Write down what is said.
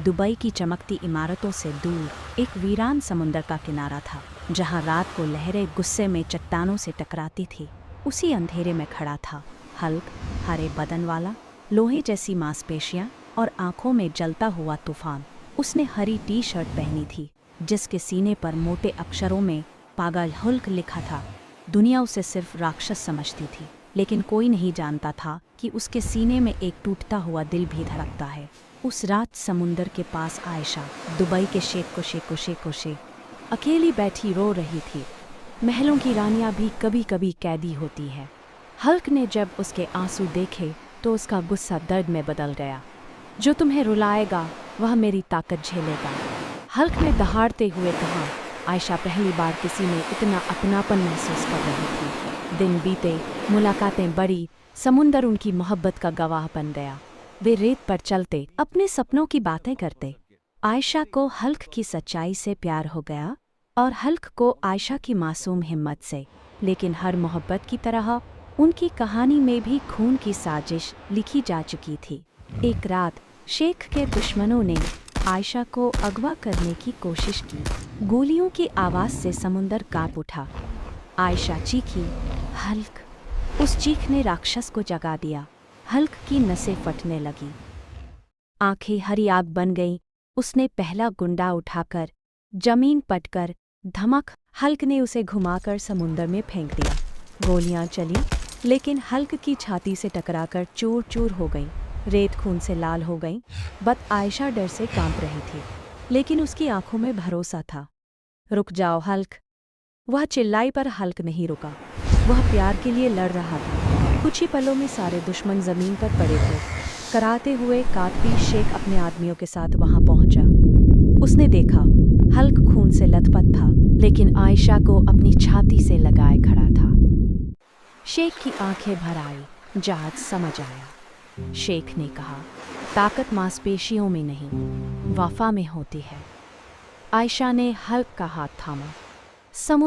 Dubai की चमकती इमारतों से दूर एक वीरान समुंदर का किनारा था, जहां रात को लहरें गुस्से में चट्टानों से टकराती थी। उसी अंधेरे में खड़ा था हल्क, हरे बदन वाला, लोहे जैसी मांसपेशियां और आंखों में जलता हुआ तूफान। उसने हरी टी शर्ट पहनी थी, जिसके सीने पर मोटे अक्षरों में पागल हल्क लिखा था। दुनिया उसे सिर्फ राक्षस समझती थी, लेकिन कोई नहीं जानता था कि उसके सीने में एक टूटता हुआ दिल भी धड़कता है। उस रात समुंदर के पास आयशा, दुबई के शेख कोशे अकेली बैठी रो रही थी। महलों की रानियां भी कभी कभी कैदी होती है। हल्क ने जब उसके आंसू देखे तो उसका गुस्सा दर्द में बदल गया। जो तुम्हें रुलाएगा वह मेरी ताकत झेलेगा, हल्क ने दहाड़ते हुए कहा। आयशा पहली बार किसी में इतना अपनापन महसूस कर रही थी। दिन बीते, मुलाकातें बढ़ी, समुंदर उनकी मोहब्बत का गवाह बन गया। वे रेत पर चलते, अपने सपनों की बातें करते। आयशा को हल्क की सच्चाई से प्यार हो गया और हल्क को आयशा की मासूम हिम्मत से। लेकिन हर मोहब्बत की तरह उनकी कहानी में भी खून की साजिश लिखी जा चुकी थी। एक रात शेख के दुश्मनों ने आयशा को अगवा करने की कोशिश की। गोलियों की आवाज़ से समुंदर कांप उठा। आयशा चीखी, हल्क। उस चीख ने राक्षस को जगा दिया। हल्क की नसें फटने लगी, आंखें हरी आग बन गईं। उसने पहला गुंडा उठाकर जमीन पटकर धमक, हल्क ने उसे घुमाकर समुंदर में फेंक दिया। गोलियां चली, लेकिन हल्क की छाती से टकराकर चूर चूर हो गई। रेत खून से लाल हो गई। बस आयशा डर से कांप रही थी, लेकिन उसकी आंखों में भरोसा था। रुक जाओ हल्क, वह चिल्लाई, पर हल्क नहीं रुका। वह प्यार के लिए लड़ रहा था। कुछ ही पलों में सारे दुश्मन जमीन पर पड़े थे। कराते हुए कातबी शेख अपने आदमियों के साथ वहां पहुंचा। उसने देखा हल्क खून से लथपथ था, लेकिन आयशा को अपनी छाती से लगाए खड़ा था। शेख की आंखें भर आई, जहाज समझ आया। शेख ने कहा, ताकत मांसपेशियों में नहीं, वफा में होती है। आयशा ने हल्क का हाथ थामा। समुद्र